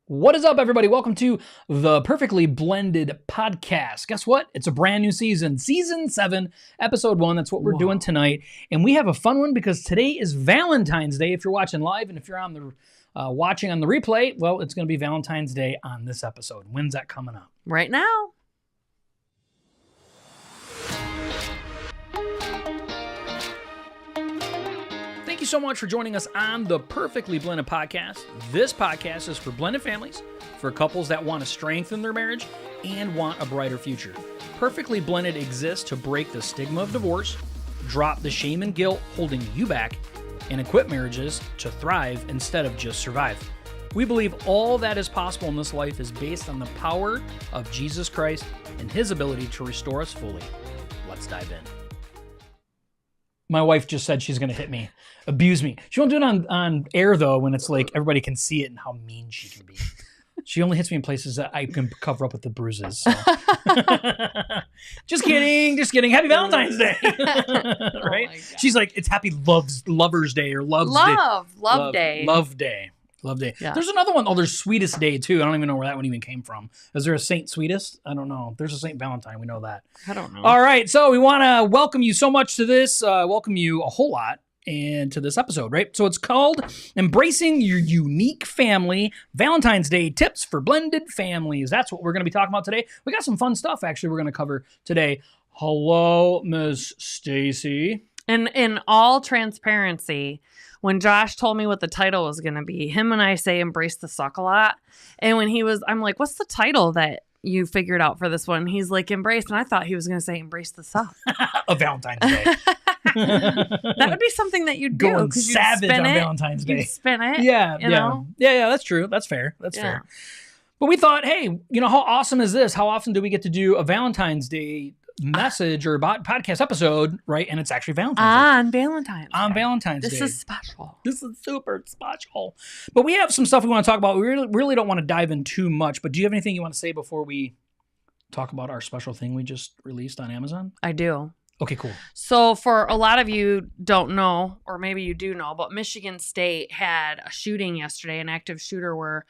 What is up, everybody? Welcome to the Perfectly Blended podcast. Guess what? It's a brand new season, season 7, episode 1. That's what we're doing tonight. And we have a fun one because today is Valentine's Day. If you're watching live, and if you're on the watching on the replay, well, it's going to be Valentine's Day on this episode. When's that coming up? Right now. Thank you so much for joining us on the Perfectly Blended podcast. This podcast is for blended families, for couples that want to strengthen their marriage and want a brighter future. Perfectly Blended exists to break the stigma of divorce, drop the shame and guilt holding you back, and equip marriages to thrive instead of just survive. We believe all that is possible in this life is based on the power of Jesus Christ and His ability to restore us fully. Let's dive in. My wife just said she's going to hit me, abuse me. She won't do it on air, though, when it's like everybody can see it and how mean she can be. She only hits me in places that I can cover up with the bruises. So. Just kidding. Happy Valentine's Day. Right? Oh, she's like, it's Happy Lover's Day or Love Day. Love Day. Yeah. There's another one. Oh, there's Sweetest Day, too. I don't even know where that one even came from. Is there a Saint Sweetest? I don't know. There's a Saint Valentine. We know that. I don't know. All right. So we want to welcome you so much to this. Welcome you a whole lot and to this episode, right? So it's called Embracing Your Unique Family, Valentine's Day Tips for Blended Families. That's what we're going to be talking about today. We got some fun stuff, actually, we're going to cover today. Hello, Miss Stacy. And in all transparency, when Josh told me what the title was going to be, him and I say embrace the suck a lot. And when I'm like, what's the title that you figured out for this one? He's like, embrace. And I thought he was going to say embrace the suck. A Valentine's Day. That would be something that you'd do. Going savage on Valentine's Day. You'd spin it. Yeah. Yeah, that's true. That's fair. That's fair. But we thought, hey, how awesome is this? How often do we get to do a Valentine's Day message or podcast episode, right? And it's actually Valentine's Day. On Valentine's Day. This is special. This is super special. But we have some stuff we want to talk about. We really don't want to dive in too much, but do you have anything you want to say before we talk about our special thing we just released on Amazon? I do. Okay, cool. So for a lot of you don't know, or maybe you do know, but Michigan State had a shooting yesterday, an active shooter where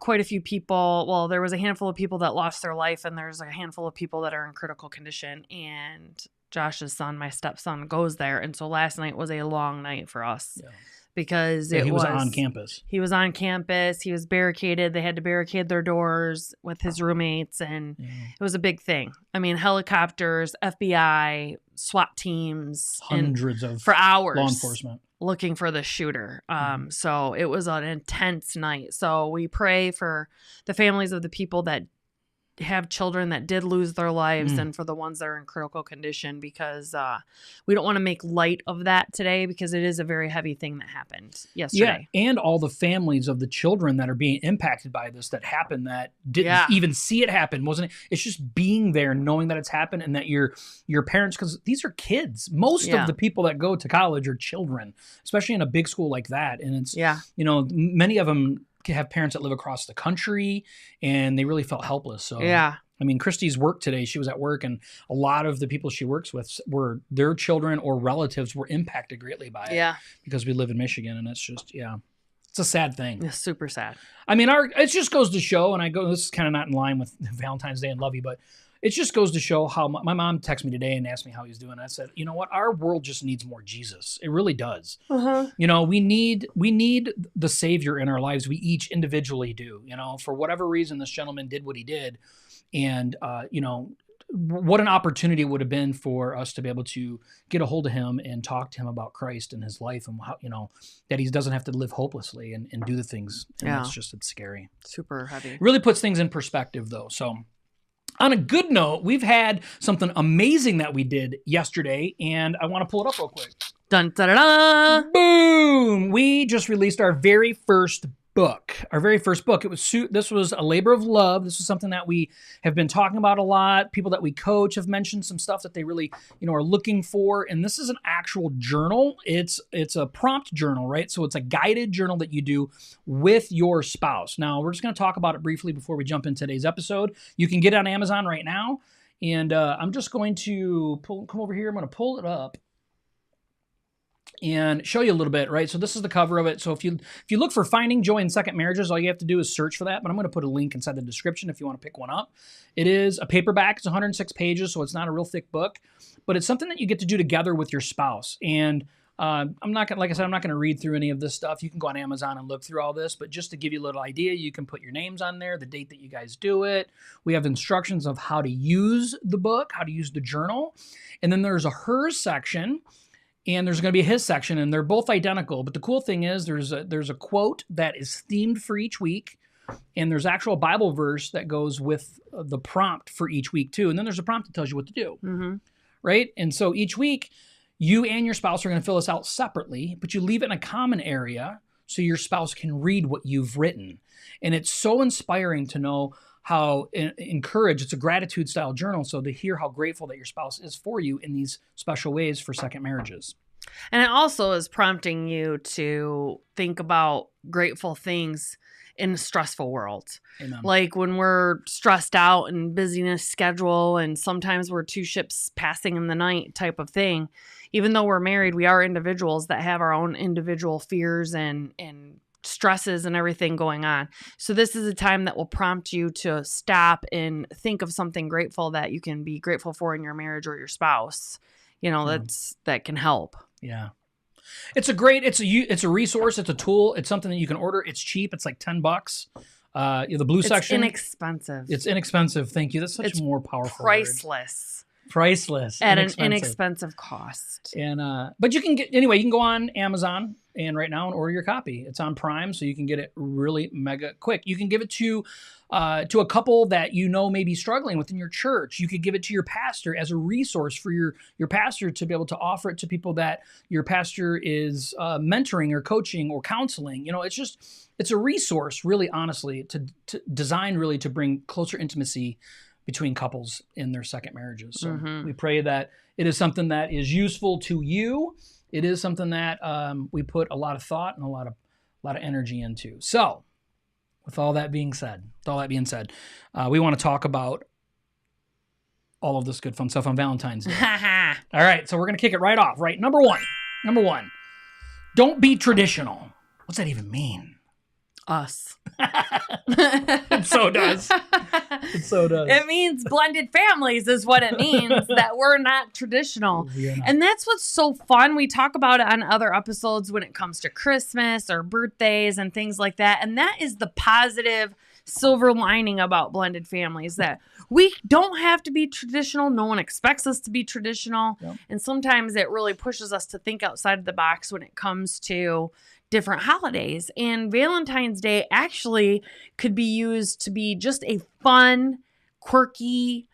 quite a few people, well, there was a handful of people that lost their life, and there's a handful of people that are in critical condition. And Josh's son, my stepson, goes there. And so last night was a long night for us. Yeah. Because he was on campus. He was on campus. He was barricaded. They had to barricade their doors with his roommates, and it was a big thing. I mean, helicopters, FBI, SWAT teams, hundreds of for hours, law enforcement looking for the shooter. So it was an intense night. So we pray for the families of the people that have children that did lose their lives and for the ones that are in critical condition, because we don't want to make light of that today, because it is a very heavy thing that happened yesterday. Yeah, and all the families of the children that are being impacted by this that happened, that didn't even see it happen, wasn't it? It's just being there, knowing that it's happened, and that your parents, because these are kids. Most of the people that go to college are children, especially in a big school like that. And it's, many of them have parents that live across the country, and they really felt helpless. So I mean, Christy's work today, she was at work, and a lot of the people she works with were their children or relatives were impacted greatly by it. Because we live in Michigan, and it's just it's a sad thing. It's super sad. I mean, it just goes to show, and this is kind of not in line with Valentine's Day and Lovey, but it just goes to show how my mom texted me today and asked me how he's doing. I said, you know what? Our world just needs more Jesus. It really does. We need the Savior in our lives. We each individually do. For whatever reason, this gentleman did what he did. And, what an opportunity it would have been for us to be able to get a hold of him and talk to him about Christ and his life, and how, that he doesn't have to live hopelessly and do the things. And it's scary. Super heavy. It really puts things in perspective, though. So, on a good note, we've had something amazing that we did yesterday, and I want to pull it up real quick. Dun, da, da, da. Boom! We just released our very first book. This was a labor of love. This is something that we have been talking about a lot. People that we coach have mentioned some stuff that they really, are looking for. And this is an actual journal. It's a prompt journal, right? So it's a guided journal that you do with your spouse. Now, we're just going to talk about it briefly before we jump into today's episode. You can get it on Amazon right now. And I'm just going to come over here. I'm going to pull it up. and show you a little bit, right? So this is the cover of it. So if you look for Finding Joy in Second Marriages, all you have to do is search for that. But I'm going to put a link inside the description if you want to pick one up. It is a paperback. It's 106 pages, so it's not a real thick book. But it's something that you get to do together with your spouse. And I'm not going to, like I said, I'm not going to read through any of this stuff. You can go on Amazon and look through all this. But just to give you a little idea, you can put your names on there, the date that you guys do it. We have instructions of how to use the book, how to use the journal. And then there's a hers section. And there's going to be a his section, and they're both identical. But the cool thing is there's a quote that is themed for each week, and there's actual Bible verse that goes with the prompt for each week too. And then there's a prompt that tells you what to do, right? And so each week, you and your spouse are going to fill this out separately, but you leave it in a common area so your spouse can read what you've written. And it's so inspiring to know how encouraged, it's a gratitude style journal. So to hear how grateful that your spouse is for you in these special ways for second marriages. And it also is prompting you to think about grateful things in a stressful world. Amen. Like when we're stressed out and busyness schedule, and sometimes we're two ships passing in the night type of thing. Even though we're married, we are individuals that have our own individual fears and stresses and everything going on. So this is a time that will prompt you to stop and think of something grateful that you can be grateful for in your marriage or your spouse. You know, that can help. Yeah. It's a resource. It's a tool. It's something that you can order. It's cheap. It's like $10. The blue section. Inexpensive. It's inexpensive. Thank you. That's such a more powerful priceless. Word. Priceless. At an inexpensive cost. And but you can go on Amazon and right now and order your copy. It's on Prime, so you can get it really mega quick. You can give it to a couple that you know may be struggling within your church. You could give it to your pastor as a resource for your pastor to be able to offer it to people that your pastor is mentoring or coaching or counseling. You know, it's a resource, really, honestly, to designed really to bring closer intimacy between couples in their second marriages. So we pray that it is something that is useful to you. It is something that we put a lot of thought and a lot of energy into. So with all that being said, we want to talk about all of this good fun stuff on Valentine's Day. All right, so we're going to kick it right off, right? Number one, don't be traditional. What's that even mean? Us. It so does. It means blended families is what it means, that we're not traditional. And that's what's so fun. We talk about it on other episodes when it comes to Christmas or birthdays and things like that. And that is the positive silver lining about blended families, that we don't have to be traditional. No one expects us to be traditional. Yep. And sometimes it really pushes us to think outside of the box when it comes to different holidays. And Valentine's Day actually could be used to be just a fun, quirky,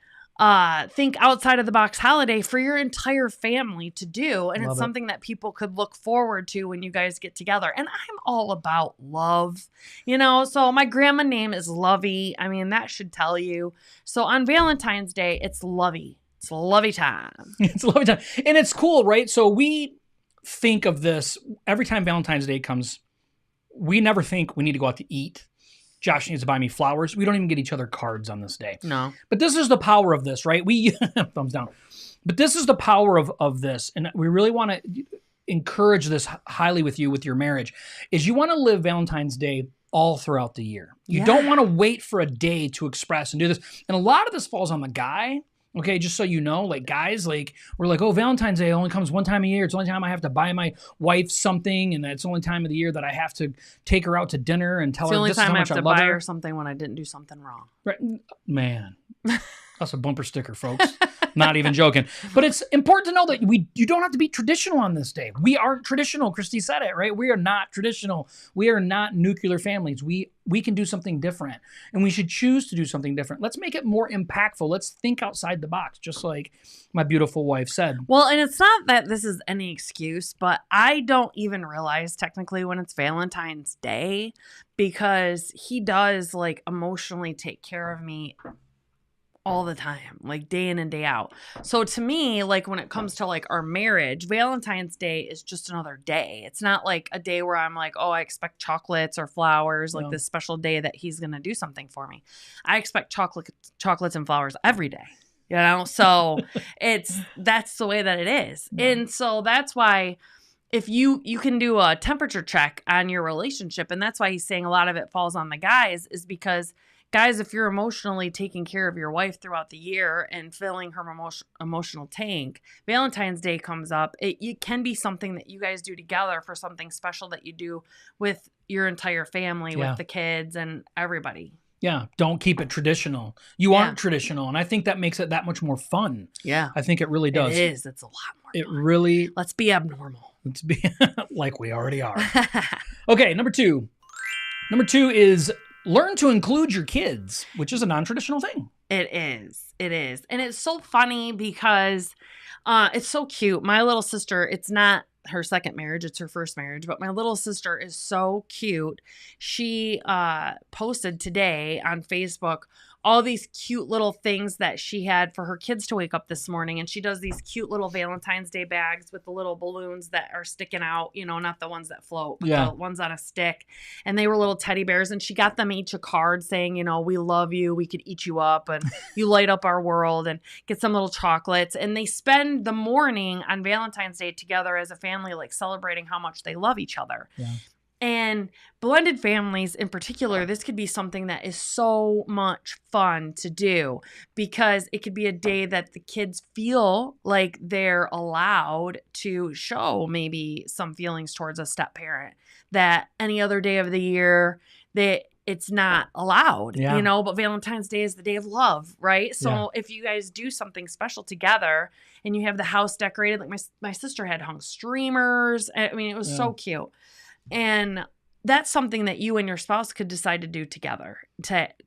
think outside of the box holiday for your entire family to do. And it's something that people could look forward to when you guys get together. And I'm all about love, so my grandma name is Lovey. I mean, that should tell you. So on Valentine's Day, it's lovey. It's lovey time. It's lovey time. And it's cool, right? So we think of this every time Valentine's Day comes. We never think we need to go out to eat. Josh needs to buy me flowers. We don't even get each other cards on this day. No. But this is the power of this, right? Thumbs down. But this is the power of this. And we really want to encourage this highly with you with your marriage, is you want to live Valentine's Day all throughout the year. You don't want to wait for a day to express and do this. And a lot of this falls on the guy. Okay, just so you know, like guys, like we're like, oh, Valentine's Day only comes one time a year. It's the only time I have to buy my wife something, and that's the only time of the year that I have to take her out to dinner and tell her this is how much I love her. It's the only time I have to buy her something when I didn't do something wrong. Right, man, that's a bumper sticker, folks. Not even joking. But it's important to know that you don't have to be traditional on this day. We aren't traditional. Christy said it, right? We are not traditional. We are not nuclear families. We can do something different, and we should choose to do something different. Let's make it more impactful. Let's think outside the box, just like my beautiful wife said. Well, and it's not that this is any excuse, but I don't even realize technically when it's Valentine's Day, because he does like emotionally take care of me all the time, like day in and day out. So to me, like when it comes to like our marriage, Valentine's Day is just another day. It's not like a day where I'm like, oh, I expect chocolates or flowers, like this special day that he's going to do something for me. I expect chocolates and flowers every day, So that's the way that it is. And so that's why if you can do a temperature check on your relationship, and that's why he's saying a lot of it falls on the guys, is because guys, if you're emotionally taking care of your wife throughout the year and filling her emotional tank, Valentine's Day comes up. It can be something that you guys do together for something special that you do with your entire family, with the kids and everybody. Yeah, don't keep it traditional. You aren't traditional, and I think that makes it that much more fun. Yeah. I think it really does. It is. It's a lot more It fun. really... Let's be abnormal. Let's be like we already are. Okay, number two. Number 2 is learn to include your kids, which is a non-traditional thing. It is. It is. And it's so funny because it's so cute. My little sister, it's not her second marriage, it's her first marriage, but my little sister is so cute. She posted today on Facebook all these cute little things that she had for her kids to wake up this morning. And she does these cute little Valentine's Day bags with the little balloons that are sticking out, you know, not the ones that float, but the ones on a stick. And they were little teddy bears. And she got them each a card saying, you know, we love you. We could eat you up and you light up our world, and get some little chocolates. And they spend the morning on Valentine's Day together as a family, like celebrating how much they love each other. Yeah. And blended families in particular, this could be something that is so much fun to do, because it could be a day that the kids feel like they're allowed to show maybe some feelings towards a step parent that any other day of the year that it's not allowed, you know, but Valentine's Day is the day of love, right? So if you guys do something special together and you have the house decorated, like my sister had hung streamers. I mean, it was so cute. And that's something that you and your spouse could decide to do together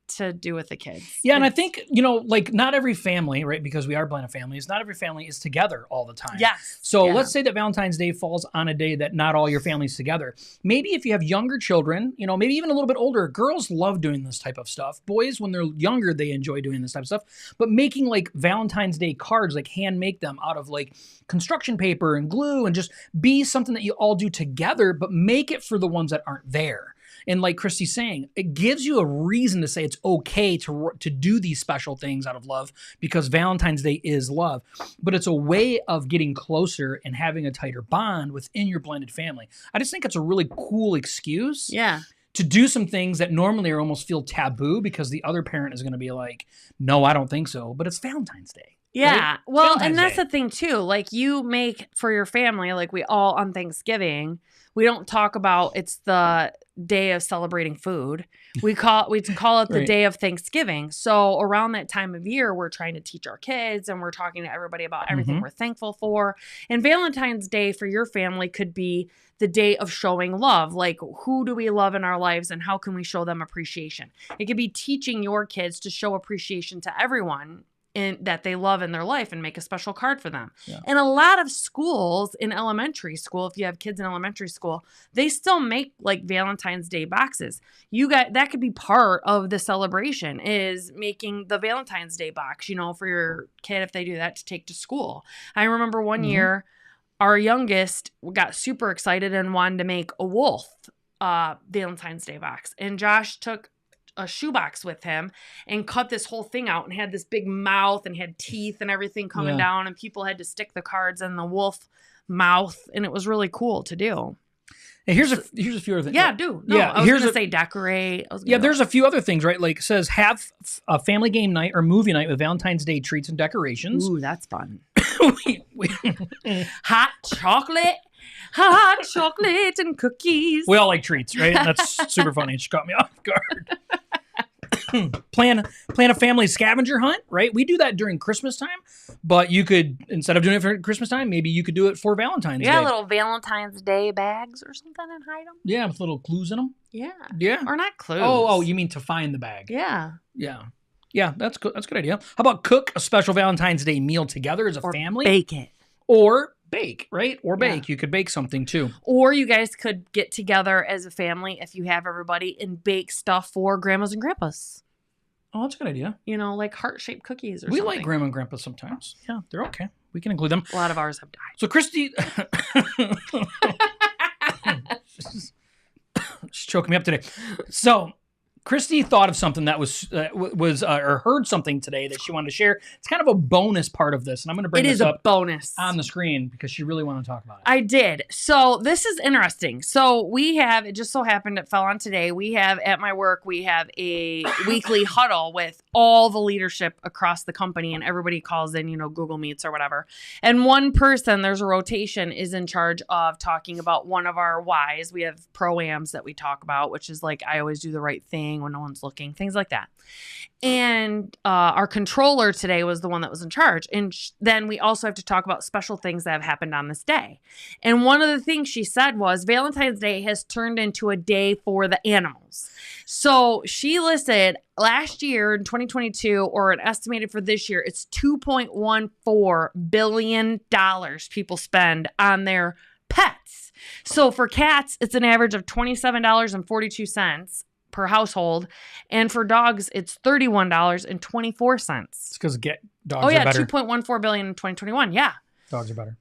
to do with the kids. Yeah, and I think, you know, like not every family, right, because we are blended families, not every family is together all the time. Yes. So let's say that Valentine's Day falls on a day that not all your family's together. Maybe if you have younger children, you know, maybe even a little bit older, girls love doing this type of stuff. Boys, when they're younger, they enjoy doing this type of stuff. But making like Valentine's Day cards, like hand make them out of like construction paper and glue, and just be something that you all do together, but make it for the ones that aren't there. And like Christy's saying, it gives you a reason to say it's okay to do these special things out of love, because Valentine's Day is love. But it's a way of getting closer and having a tighter bond within your blended family. I just think it's a really cool excuse to do some things that normally are almost feel taboo, because the other parent is going to be like, no, I don't think so. But it's Valentine's Day. Yeah. Right? Well, Valentine's and that's Day. the thing too. Like you make for your family, like we all on Thanksgiving, we don't talk about it's the day of celebrating food. We call it the day of Thanksgiving. So around that time of year, we're trying to teach our kids and we're talking to everybody about everything we're thankful for. And Valentine's Day for your family could be the day of showing love. Like, who do we love in our lives and how can we show them appreciation? It could be teaching your kids to show appreciation to everyone that they love in their life and make a special card for them. Yeah. And a lot of schools in elementary school, if you have kids in elementary school, they still make like Valentine's Day boxes. That could be part of the celebration, is making the Valentine's Day box, you know, for your kid if they do that, to take to school. I remember one year, our youngest got super excited and wanted to make a wolf Valentine's Day box. And Josh took a shoebox with him and cut this whole thing out and had this big mouth and had teeth and everything coming down, and people had to stick the cards in the wolf mouth, and it was really cool to do. Hey, here's a few other things. Yeah, do. No, I was going to say decorate. There's a few other things, right? Like it says have a family game night or movie night with Valentine's Day treats and decorations. Ooh, that's fun. Hot chocolate and cookies. We all like treats, right? That's super funny. It just caught me off guard. Plan a family scavenger hunt, right? We do that during Christmas time, but you could, instead of doing it for Christmas time, maybe you could do it for Valentine's Day. Yeah, little Valentine's Day bags or something and hide them. Yeah, with little clues in them. Yeah. Yeah. Or not clues. Oh, you mean to find the bag. Yeah. Yeah. Yeah, that's good. That's a good idea. How about cook a special Valentine's Day meal together as a family? Bake it. Or bake, right? Or bake. You could bake something too. Or you guys could get together as a family if you have everybody and bake stuff for grandmas and grandpas. Oh, that's a good idea. You know, like heart-shaped cookies or something. We like grandma and grandpa sometimes. Yeah, they're okay. We can include them. A lot of ours have died. So Christy... She's choking me up today. So Christy thought of something that was or heard something today that she wanted to share. It's kind of a bonus part of this, and I'm going to bring this up bonus on the screen because she really wanted to talk about it. I did. So this is interesting. So we have, it just so happened it fell on today. We have at my work, we have a weekly huddle with all the leadership across the company, and everybody calls in, Google Meets or whatever. And one person, there's a rotation, is in charge of talking about one of our whys. We have pro-ams that we talk about, which is like, I always do the right thing when no one's looking, things like that. And our controller today was the one that was in charge. And then we also have to talk about special things that have happened on this day. And one of the things she said was Valentine's Day has turned into a day for the animals. So she listed last year in 2022, or an estimated for this year, it's $2.14 billion people spend on their pets. So for cats, it's an average of $27.42 per household, and for dogs, it's $31.24. It's because dogs are better. 2.14 billion in 2021. Yeah, dogs are better.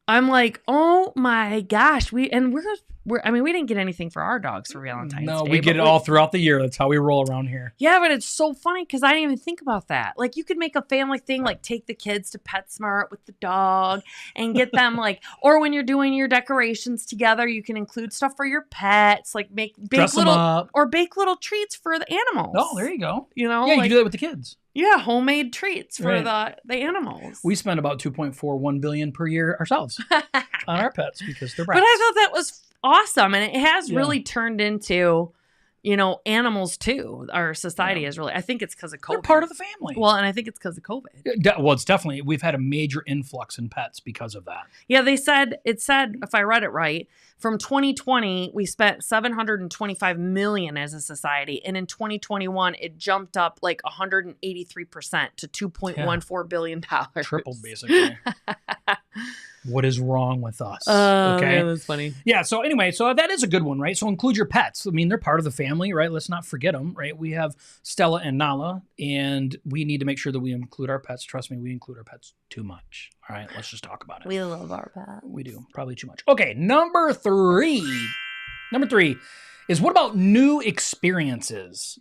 I'm like, oh my gosh, we didn't get anything for our dogs for Valentine's Day. No, we get it all throughout the year. That's how we roll around here. Yeah, but it's so funny because I didn't even think about that. Like, you could make a family thing, like take the kids to PetSmart with the dog and get them or when you're doing your decorations together, you can include stuff for your pets, like bake little treats for the animals. Oh, there you go. Yeah, you can do that with the kids. Yeah, homemade treats for the animals. We spend about $2.41 billion per year ourselves on our pets because they're brats. But I thought that was awesome, and it has really turned into, animals too. Our society is really. I think it's because of COVID. They're part of the family. Well, and I think it's because of COVID. Well, it's definitely, we've had a major influx in pets because of that. Yeah, it said, if I read it right, from 2020 we spent $725 million as a society, and in 2021 it jumped up like 183% to $2.14 billion. Tripled basically. What is wrong with us? Okay, yeah, that's funny. Yeah. So anyway, that is a good one, right? So include your pets. I mean, they're part of the family, right? Let's not forget them, right? We have Stella and Nala, and we need to make sure that we include our pets. Trust me, we include our pets too much. All right, let's just talk about it. We love our pets. We do, probably too much. Okay, number three is, what about new experiences?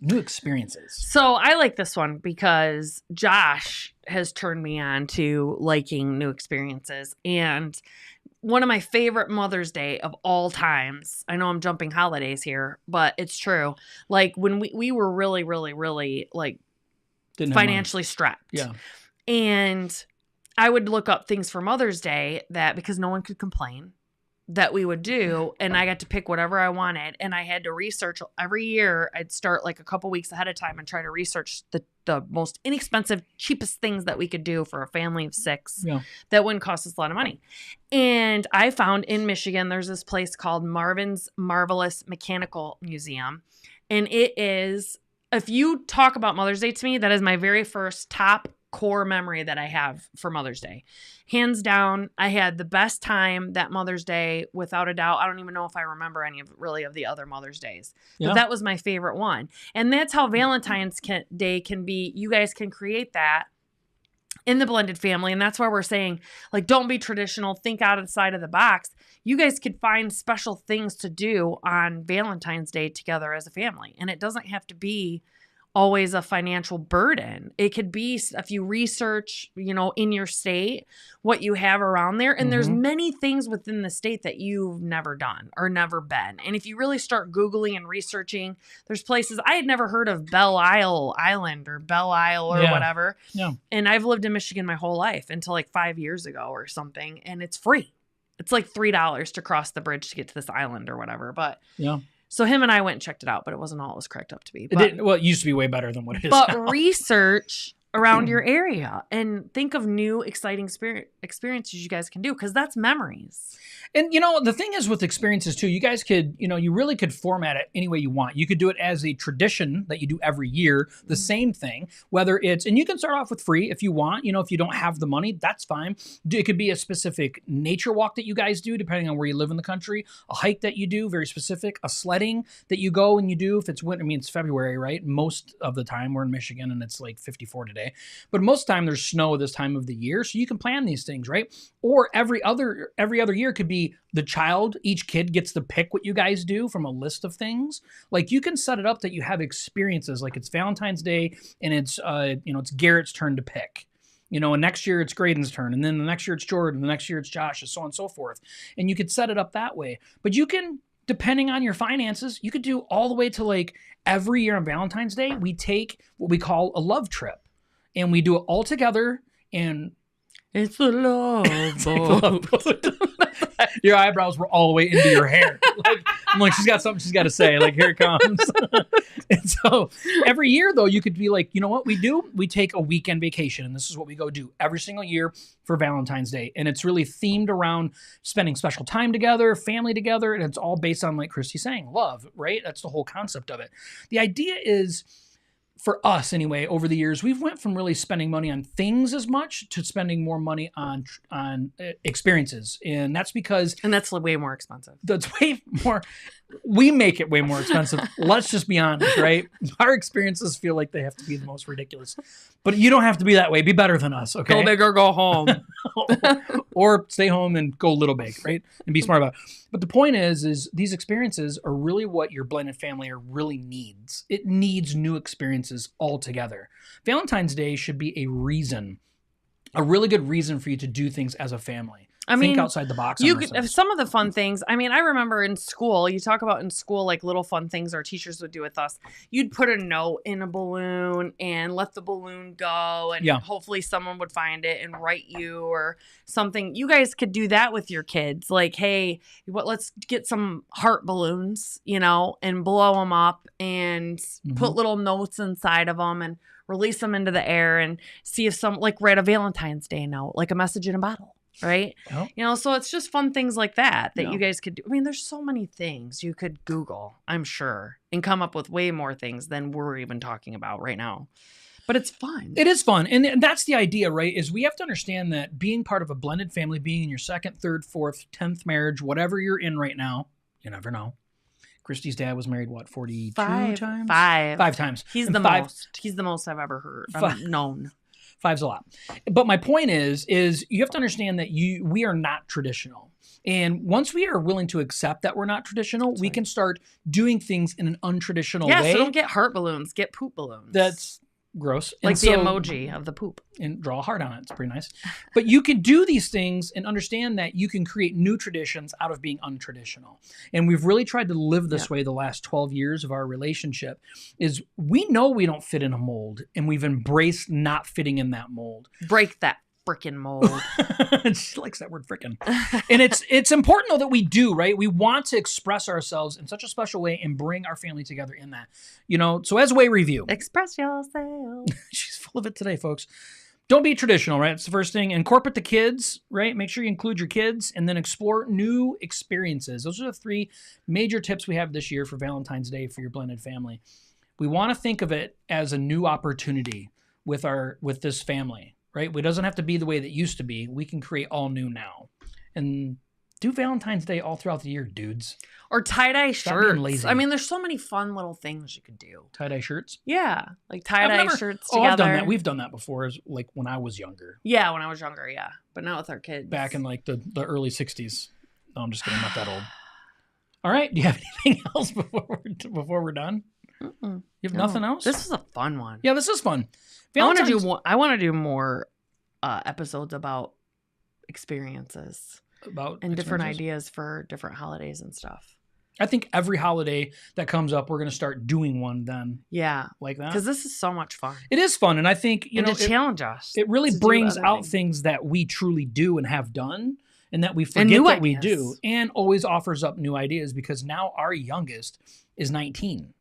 So I like this one because Josh has turned me on to liking new experiences. And one of my favorite Mother's Day of all times, I know I'm jumping holidays here, but it's true. Like when we were really, really, really didn't financially strapped. Yeah. And I would look up things for Mother's Day because no one could complain, that we would do, and I got to pick whatever I wanted, and I had to research every year. I'd start like a couple weeks ahead of time and try to research the most inexpensive, cheapest things that we could do for a family of 6 that wouldn't cost us a lot of money. And I found in Michigan, there's this place called Marvin's Marvelous Mechanical Museum, and it is, if you talk about Mother's Day to me, that is my very first top core memory that I have for Mother's Day. Hands down, I had the best time that Mother's Day, without a doubt. I don't even know if I remember any of the other Mother's Days. But that was my favorite one. And that's how Valentine's Day can be. You guys can create that in the blended family. And that's why we're saying, don't be traditional. Think outside of the box. You guys could find special things to do on Valentine's Day together as a family. And it doesn't have to be always a financial burden. It could be, if you research, in your state, what you have around there. And there's many things within the state that you've never done or never been. And if you really start Googling and researching, there's places I had never heard of, Belle Isle Island or Belle Isle or whatever. Yeah. And I've lived in Michigan my whole life until 5 years ago or something. And it's free. It's like $3 to cross the bridge to get to this island or whatever. But yeah. So him and I went and checked it out, but it wasn't all it was cracked up to be. It used to be way better than what it is now. But research around your area and think of new, exciting experiences you guys can do, because that's memories. And, the thing is with experiences too, you guys could, you really could format it any way you want. You could do it as a tradition that you do every year, the same thing, whether it's, and you can start off with free if you want, if you don't have the money, that's fine. It could be a specific nature walk that you guys do, depending on where you live in the country, a hike that you do, very specific, a sledding that you go and you do if it's winter. I mean, it's February, right? Most of the time we're in Michigan and it's 54 today. day. But most of the time there's snow this time of the year, so you can plan these things, right? Or every other year could be each kid gets to pick what you guys do from a list of things. Like you can set it up that you have experiences, like it's Valentine's Day and it's it's Garrett's turn to pick. And next year it's Graydon's turn, and then the next year it's Jordan, the next year it's Josh's, so on and so forth. And you could set it up that way. But you can, depending on your finances, you could do all the way to like every year on Valentine's Day, we take what we call a love trip. And we do it all together, and it's the love boat. Your eyebrows were all the way into your hair. I'm like, she's got something she's got to say. Like, here it comes. And so every year, though, you could be like, you know what we do? We take a weekend vacation, and this is what we go do every single year for Valentine's Day. And it's really themed around spending special time together, family together, and it's all based on, like Christy's saying, love, right? That's the whole concept of it. The idea is, for us anyway, over the years, we've went from really spending money on things as much to spending more money on experiences. And that's because... And that's way more expensive. That's way more... We make it way more expensive. Let's just be honest, right? Our experiences feel like they have to be the most ridiculous. But you don't have to be that way. Be better than us, okay? Go big or go home. Or stay home and go little big, right? And be smart about it. But the point is these experiences are really what your blended family really needs. It needs new experiences altogether. Valentine's Day should be a really good reason for you to do things as a family. Think outside the box. Some of the fun things. I mean, I remember in school, you talk about in school, like little fun things our teachers would do with us. You'd put a note in a balloon and let the balloon go, and hopefully someone would find it and write you or something. You guys could do that with your kids. Like, hey, let's get some heart balloons, and blow them up and put little notes inside of them and release them into the air and see if write a Valentine's Day note, like a message in a bottle. Right? Oh. So it's just fun things like that you guys could do. I mean, there's so many things you could Google, I'm sure, and come up with way more things than we're even talking about right now. But it's fun. It is fun. And that's the idea, right? Is we have to understand that being part of a blended family, being in your second, third, fourth, 10th marriage, whatever you're in right now, you never know. Christy's dad was married, 42 times? Five times. He's the most. He's the most I've ever known. 5's a lot. But my point is you have to understand that we are not traditional. And once we are willing to accept that we're not traditional, we can start doing things in an untraditional way. Yeah, so don't get heart balloons, get poop balloons. That's gross. Like the emoji of the poop. And draw a heart on it. It's pretty nice. But you can do these things and understand that you can create new traditions out of being untraditional. And we've really tried to live this way the last 12 years of our relationship. Is we know we don't fit in a mold, and we've embraced not fitting in that mold. Break that frickin' mold. She likes that word frickin'. And it's important though that we do, right? We want to express ourselves in such a special way and bring our family together in that. So as a way review. Express yourself. She's full of it today, folks. Don't be traditional, right? That's the first thing. Incorporate the kids, right? Make sure you include your kids, and then explore new experiences. Those are the 3 major tips we have this year for Valentine's Day for your blended family. We want to think of it as a new opportunity with this family. Right? It doesn't have to be the way that it used to be. We can create all new now. And do Valentine's Day all throughout the year, dudes. Or tie-dye Stop being lazy. shirts. I mean, there's so many fun little things you could do. Tie-dye shirts? Yeah. Like tie-dye shirts together. I've done that. We've done that before, like when I was younger. Yeah, when I was younger, yeah. But not with our kids. Back in like the early 60s. No, I'm just kidding. I'm not that old. All right. Do you have anything else before we're done? Mm-mm. You have nothing else? This is a fun one. Yeah, this is fun. I want to do more episodes about experiences and different ideas for different holidays and stuff. I think every holiday that comes up, we're going to start doing one then. Yeah. Like that. Because this is so much fun. It is fun. And I think, to challenge us. It really brings out things that we truly do and have done, and that we forget that we do, and always offers up new ideas, because now our youngest is 19.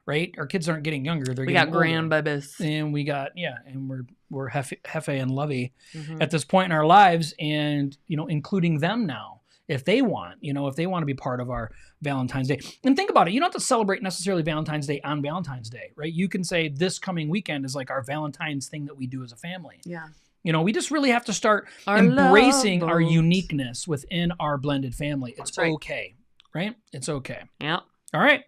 Right? Our kids aren't getting younger. We got grandbabies. And we got, and we're Hefe and Lovey at this point in our lives, and, including them now, if they want to be part of our Valentine's Day. And think about it. You don't have to celebrate necessarily Valentine's Day on Valentine's Day, right? You can say this coming weekend is like our Valentine's thing that we do as a family. Yeah. We just really have to start embracing our uniqueness within our blended family. It's okay, right? It's okay. Yeah. All right.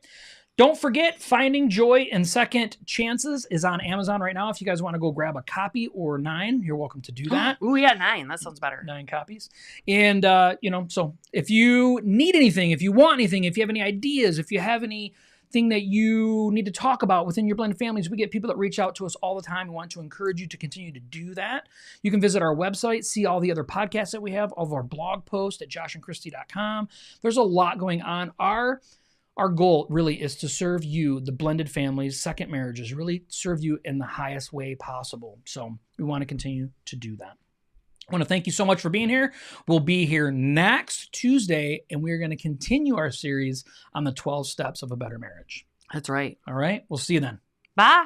Don't forget, Finding Joy in Second Chances is on Amazon right now. If you guys want to go grab a copy or 9, you're welcome to do that. Ooh, yeah, 9. That sounds better. 9 copies. And, so if you need anything, if you want anything, if you have any ideas, if you have anything that you need to talk about within your blended families, we get people that reach out to us all the time. We want to encourage you to continue to do that. You can visit our website, see all the other podcasts that we have, all of our blog posts at joshandchristy.com. There's a lot going on. Our goal really is to serve you, the blended families, second marriages, really serve you in the highest way possible. So we want to continue to do that. I want to thank you so much for being here. We'll be here next Tuesday, and we're going to continue our series on the 12 steps of a better marriage. That's right. All right. We'll see you then. Bye.